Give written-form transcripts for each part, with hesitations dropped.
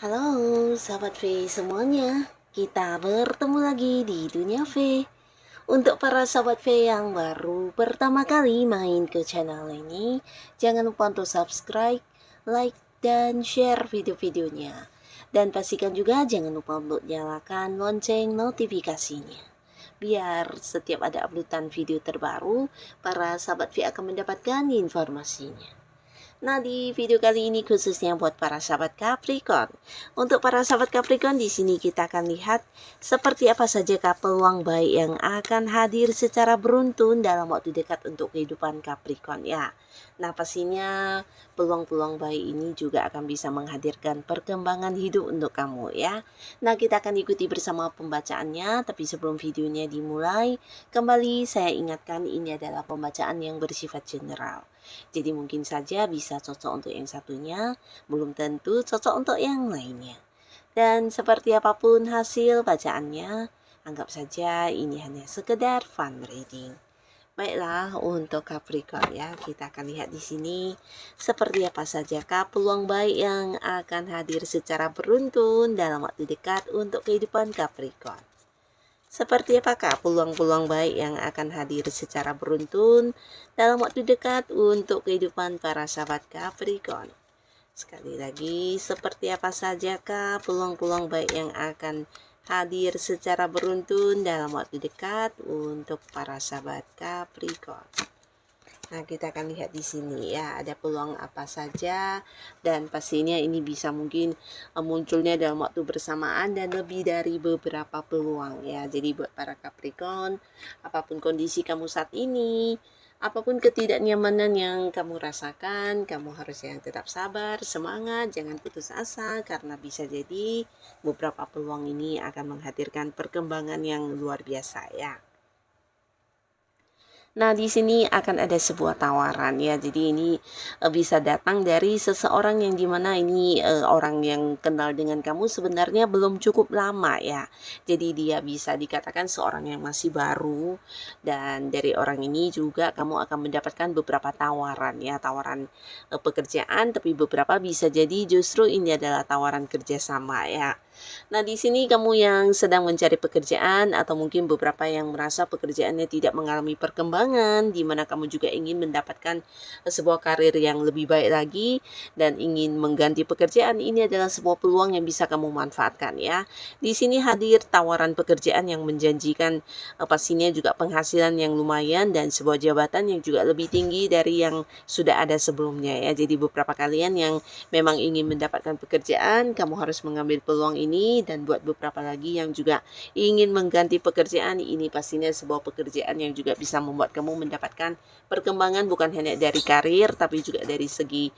Halo sahabat V semuanya, kita bertemu lagi di Dunia V. Untuk para sahabat V yang baru pertama kali main ke channel ini, jangan lupa untuk subscribe, like, dan share video-videonya. Dan pastikan juga jangan lupa untuk nyalakan lonceng notifikasinya. Biar setiap ada updatean video terbaru, para sahabat V akan mendapatkan informasinya. Nah, di video kali ini khususnya buat para sahabat Capricorn. Untuk para sahabat Capricorn, di sini kita akan lihat seperti apa saja peluang baik yang akan hadir secara beruntun dalam waktu dekat untuk kehidupan Capricorn ya. Nah, pastinya peluang-peluang baik ini juga akan bisa menghadirkan perkembangan hidup untuk kamu ya. Nah, kita akan ikuti bersama pembacaannya, tapi sebelum videonya dimulai, kembali saya ingatkan ini adalah pembacaan yang bersifat general. Jadi mungkin saja bisa cocok untuk yang satunya, belum tentu cocok untuk yang lainnya. Dan seperti apapun hasil bacaannya, anggap saja ini hanya sekedar fun reading. Baiklah, untuk Capricorn ya, kita akan lihat di sini seperti apa saja peluang baik yang akan hadir secara beruntun dalam waktu dekat untuk kehidupan Capricorn. Seperti apakah peluang-peluang baik yang akan hadir secara beruntun dalam waktu dekat untuk kehidupan para sahabat Capricorn? Sekali lagi, seperti apa sajakah peluang-peluang baik yang akan hadir secara beruntun dalam waktu dekat untuk para sahabat Capricorn? Nah, kita akan lihat di sini ya, ada peluang apa saja, dan pastinya ini bisa mungkin munculnya dalam waktu bersamaan dan lebih dari beberapa peluang ya. Jadi buat para Capricorn, apapun kondisi kamu saat ini, apapun ketidaknyamanan yang kamu rasakan, kamu harus yang tetap sabar, semangat, jangan putus asa, karena bisa jadi beberapa peluang ini akan menghadirkan perkembangan yang luar biasa ya. Nah, di sini akan ada sebuah tawaran ya. Jadi ini bisa datang dari seseorang yang dimana ini orang yang kenal dengan kamu sebenarnya belum cukup lama ya. Jadi dia bisa dikatakan seorang yang masih baru, dan dari orang ini juga kamu akan mendapatkan beberapa tawaran ya, tawaran pekerjaan, tapi beberapa bisa jadi justru ini adalah tawaran kerjasama ya. Nah, di sini kamu yang sedang mencari pekerjaan atau mungkin beberapa yang merasa pekerjaannya tidak mengalami perkembangan, di mana kamu juga ingin mendapatkan sebuah karir yang lebih baik lagi dan ingin mengganti pekerjaan, ini adalah sebuah peluang yang bisa kamu manfaatkan ya. Di sini hadir tawaran pekerjaan yang menjanjikan pastinya juga penghasilan yang lumayan dan sebuah jabatan yang juga lebih tinggi dari yang sudah ada sebelumnya ya. Jadi beberapa kalian yang memang ingin mendapatkan pekerjaan, kamu harus mengambil peluang ini, dan buat beberapa lagi yang juga ingin mengganti pekerjaan, ini pastinya sebuah pekerjaan yang juga bisa membuat kamu mendapatkan perkembangan bukan hanya dari karir tapi juga dari segi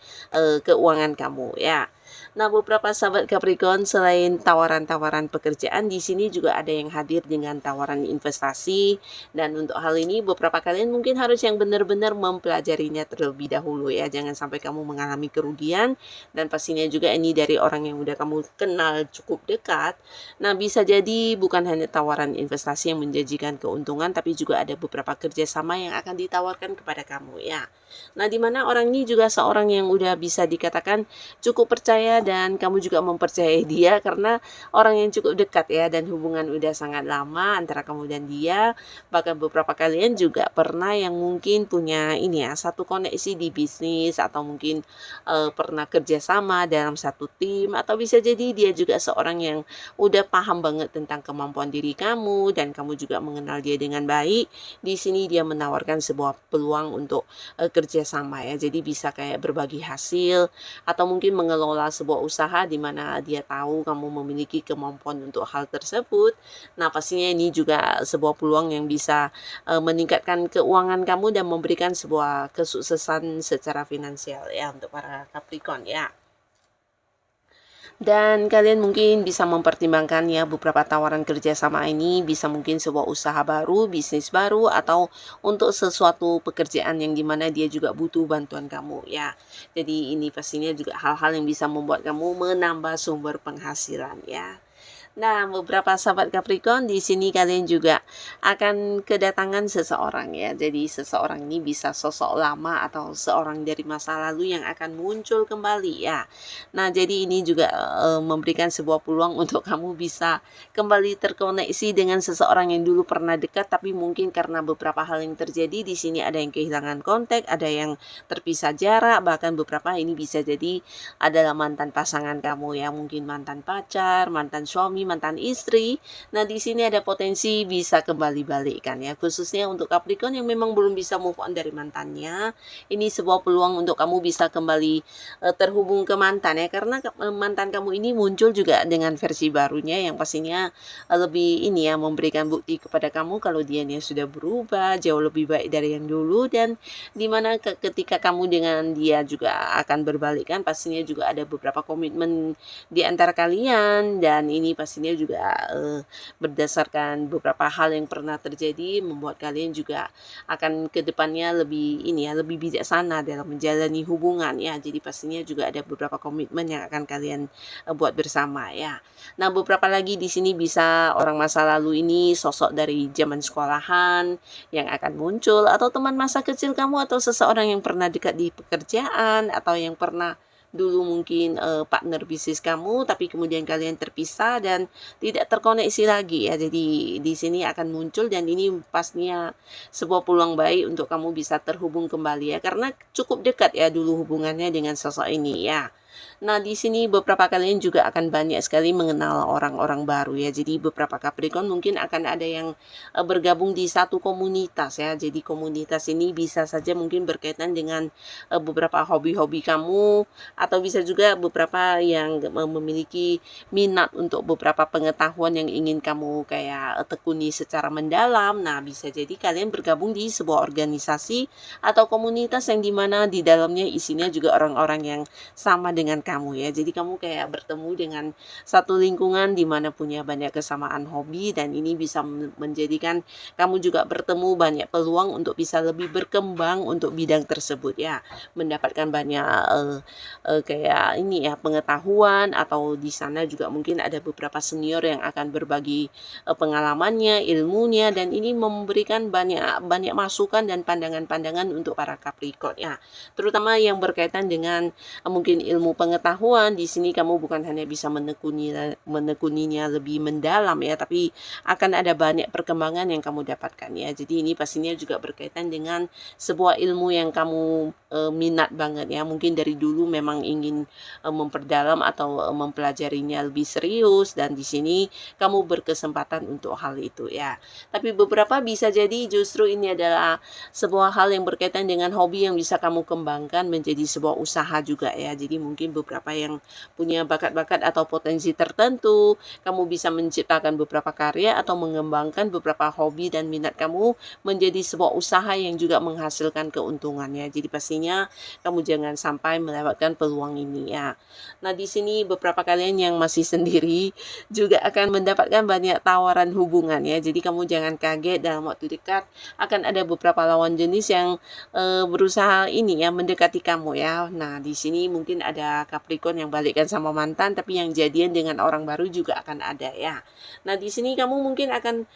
keuangan kamu ya. Nah, beberapa sahabat Capricorn selain tawaran-tawaran pekerjaan, di sini juga ada yang hadir dengan tawaran investasi, dan untuk hal ini beberapa kalian mungkin harus yang benar-benar mempelajarinya terlebih dahulu ya. Jangan sampai kamu mengalami kerugian, dan pastinya juga ini dari orang yang udah kamu kenal cukup dekat. Nah, bisa jadi bukan hanya tawaran investasi yang menjanjikan keuntungan, tapi juga ada beberapa kerjasama yang akan ditawarkan kepada kamu ya. Nah, dimana orang ini juga seorang yang udah bisa dikatakan cukup percaya, dan kamu juga mempercayai dia karena orang yang cukup dekat ya, dan hubungan udah sangat lama antara kamu dan dia. Bahkan beberapa kalian juga pernah yang mungkin punya ini ya, satu koneksi di bisnis, atau mungkin pernah kerjasama dalam satu tim, atau bisa jadi dia juga seorang yang udah paham banget tentang kemampuan diri kamu dan kamu juga mengenal dia dengan baik. Di sini dia menawarkan sebuah peluang untuk kerjasama ya. Jadi bisa kayak berbagi hasil, atau mungkin mengelola sebuah usaha di mana dia tahu kamu memiliki kemampuan untuk hal tersebut. Nah, pastinya ini juga sebuah peluang yang bisa meningkatkan keuangan kamu dan memberikan sebuah kesuksesan secara finansial ya untuk para Capricorn ya. Dan kalian mungkin bisa mempertimbangkan ya beberapa tawaran kerjasama ini, bisa mungkin sebuah usaha baru, bisnis baru, atau untuk sesuatu pekerjaan yang dimana dia juga butuh bantuan kamu ya. Jadi ini pastinya juga hal-hal yang bisa membuat kamu menambah sumber penghasilan ya. Nah, beberapa sahabat Capricorn, di sini kalian juga akan kedatangan seseorang ya. Jadi seseorang ini bisa sosok lama atau seorang dari masa lalu yang akan muncul kembali ya. Nah, jadi ini juga memberikan sebuah peluang untuk kamu bisa kembali terkoneksi dengan seseorang yang dulu pernah dekat, tapi mungkin karena beberapa hal yang terjadi di sini ada yang kehilangan kontak, ada yang terpisah jarak, bahkan beberapa ini bisa jadi adalah mantan pasangan kamu ya, mungkin mantan pacar, mantan suami, mantan istri. Nah, di sini ada potensi bisa kembali balikkan ya, khususnya untuk Capricorn yang memang belum bisa move on dari mantannya. Ini sebuah peluang untuk kamu bisa kembali terhubung ke mantan ya, karena mantan kamu ini muncul juga dengan versi barunya yang pastinya lebih ini ya, memberikan bukti kepada kamu kalau dianya sudah berubah jauh lebih baik dari yang dulu, dan dimana ketika kamu dengan dia juga akan berbalikan, pastinya juga ada beberapa komitmen di antara kalian, dan ini pastinya juga berdasarkan beberapa hal yang pernah terjadi membuat kalian juga akan ke depannya lebih ini ya, lebih bijaksana dalam menjalani hubungan ya. Jadi pastinya juga ada beberapa komitmen yang akan kalian buat bersama ya. Nah, beberapa lagi di sini bisa orang masa lalu ini sosok dari zaman sekolahan yang akan muncul, atau teman masa kecil kamu, atau seseorang yang pernah dekat di pekerjaan, atau yang pernah dulu mungkin partner bisnis kamu, tapi kemudian kalian terpisah dan tidak terkoneksi lagi ya. Jadi di sini akan muncul, dan ini pastinya sebuah peluang baik untuk kamu bisa terhubung kembali ya, karena cukup dekat ya dulu hubungannya dengan sosok ini ya. Nah, di sini beberapa kalian juga akan banyak sekali mengenal orang-orang baru ya. Jadi beberapa Capricorn mungkin akan ada yang bergabung di satu komunitas ya. Jadi komunitas ini bisa saja mungkin berkaitan dengan beberapa hobi-hobi kamu, atau bisa juga beberapa yang memiliki minat untuk beberapa pengetahuan yang ingin kamu kayak tekuni secara mendalam. Nah, bisa jadi kalian bergabung di sebuah organisasi atau komunitas yang dimana di dalamnya isinya juga orang-orang yang sama dengan kamu ya. Jadi kamu kayak bertemu dengan satu lingkungan di mana punya banyak kesamaan hobi, dan ini bisa menjadikan kamu juga bertemu banyak peluang untuk bisa lebih berkembang untuk bidang tersebut ya. Mendapatkan banyak kayak ini ya, pengetahuan, atau di sana juga mungkin ada beberapa senior yang akan berbagi pengalamannya, ilmunya, dan ini memberikan banyak banyak masukan dan pandangan-pandangan untuk para Capricorn ya. Terutama yang berkaitan dengan mungkin ilmu pengetahuan. Di sini kamu bukan hanya bisa menekuninya lebih mendalam ya, tapi akan ada banyak perkembangan yang kamu dapatkan ya. Jadi ini pastinya juga berkaitan dengan sebuah ilmu yang kamu minat banget ya. Mungkin dari dulu memang ingin memperdalam atau mempelajarinya lebih serius, dan di sini kamu berkesempatan untuk hal itu ya. Tapi beberapa bisa jadi justru ini adalah sebuah hal yang berkaitan dengan hobi yang bisa kamu kembangkan menjadi sebuah usaha juga ya. Jadi mungkin beberapa yang punya bakat-bakat atau potensi tertentu, kamu bisa menciptakan beberapa karya atau mengembangkan beberapa hobi dan minat kamu menjadi sebuah usaha yang juga menghasilkan keuntungannya. Jadi pastinya kamu jangan sampai melewatkan peluang ini ya. Nah, di sini beberapa kalian yang masih sendiri juga akan mendapatkan banyak tawaran hubungan ya. Jadi kamu jangan kaget, dalam waktu dekat akan ada beberapa lawan jenis yang berusaha ini ya, mendekati kamu ya. Nah, di sini mungkin ada Capricorn yang balikkan sama mantan, tapi yang jadian dengan orang baru juga akan ada ya. Nah, di sini kamu mungkin akan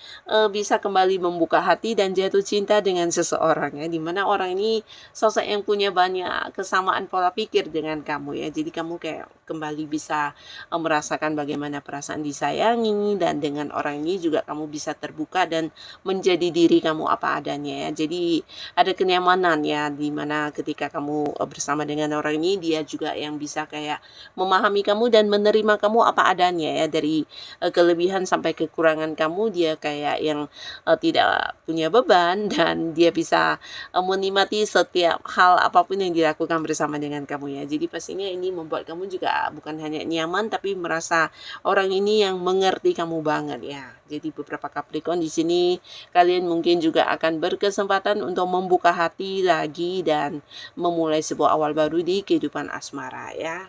bisa kembali membuka hati dan jatuh cinta dengan seseorang ya, dimana orang ini sosok yang punya banyak kesamaan pola pikir dengan kamu ya. Jadi kamu kayak kembali bisa merasakan bagaimana perasaan disayangi, dan dengan orang ini juga kamu bisa terbuka dan menjadi diri kamu apa adanya ya. Jadi ada kenyamanan ya, dimana ketika kamu bersama dengan orang ini, dia juga yang bisa kayak memahami kamu dan menerima kamu apa adanya ya, dari kelebihan sampai kekurangan kamu. Dia kayak yang tidak punya beban, dan dia bisa menikmati setiap hal apapun yang dilakukan bersama dengan kamu ya. Jadi pastinya ini membuat kamu juga bukan hanya nyaman, tapi merasa orang ini yang mengerti kamu banget ya. Jadi beberapa Capricorn di sini kalian mungkin juga akan berkesempatan untuk membuka hati lagi dan memulai sebuah awal baru di kehidupan asmara ya.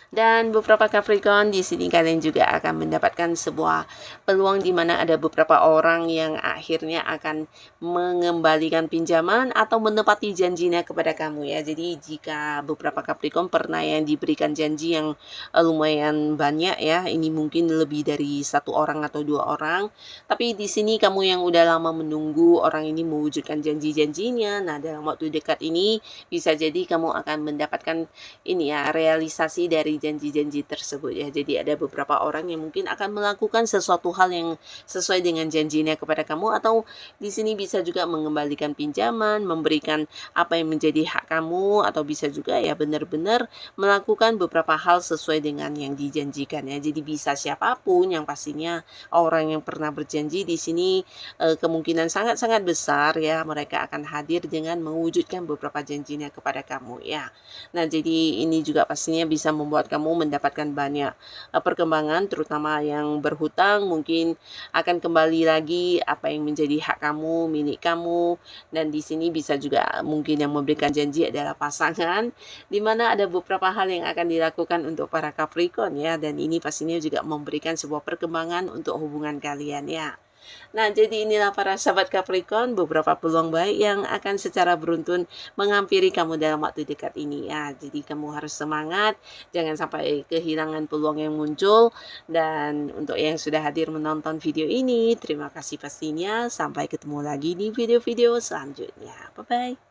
Dan beberapa Capricorn di sini kalian juga akan mendapatkan sebuah peluang di mana ada beberapa orang yang akhirnya akan mengembalikan pinjaman atau menepati janjinya kepada kamu ya. Jadi jika beberapa Capricorn pernah yang diberikan janji yang lumayan banyak ya, ini mungkin lebih dari satu orang atau dua orang. Tapi di sini kamu yang udah lama menunggu orang ini mewujudkan janji-janjinya. Nah, dalam waktu dekat ini bisa jadi kamu akan mendapatkan ini ya, realisasi dari janji-janji tersebut ya. Jadi ada beberapa orang yang mungkin akan melakukan sesuatu hal yang sesuai dengan janjinya kepada kamu, atau di sini bisa juga mengembalikan pinjaman, memberikan apa yang menjadi hak kamu, atau bisa juga ya benar-benar melakukan beberapa hal sesuai dengan yang dijanjikan ya. Jadi bisa siapapun yang pastinya orang yang pernah berjanji di sini kemungkinan sangat-sangat besar ya mereka akan hadir dengan mewujudkan beberapa janjinya kepada kamu ya. Nah, jadi ini juga pastinya bisa membuat kamu mendapatkan banyak perkembangan, terutama yang berhutang mungkin akan kembali lagi apa yang menjadi hak kamu, milik kamu. Dan di sini bisa juga mungkin yang memberikan janji adalah pasangan, di mana ada beberapa hal yang akan dilakukan untuk para Capricorn ya, dan ini pastinya juga memberikan sebuah perkembangan untuk hubungan kalian ya. Nah, jadi inilah para sahabat Capricorn, beberapa peluang baik yang akan secara beruntun menghampiri kamu dalam waktu dekat ini ya. Jadi kamu harus semangat, jangan sampai kehilangan peluang yang muncul. Dan untuk yang sudah hadir menonton video ini, terima kasih pastinya. Sampai ketemu lagi di video-video selanjutnya. Bye-bye.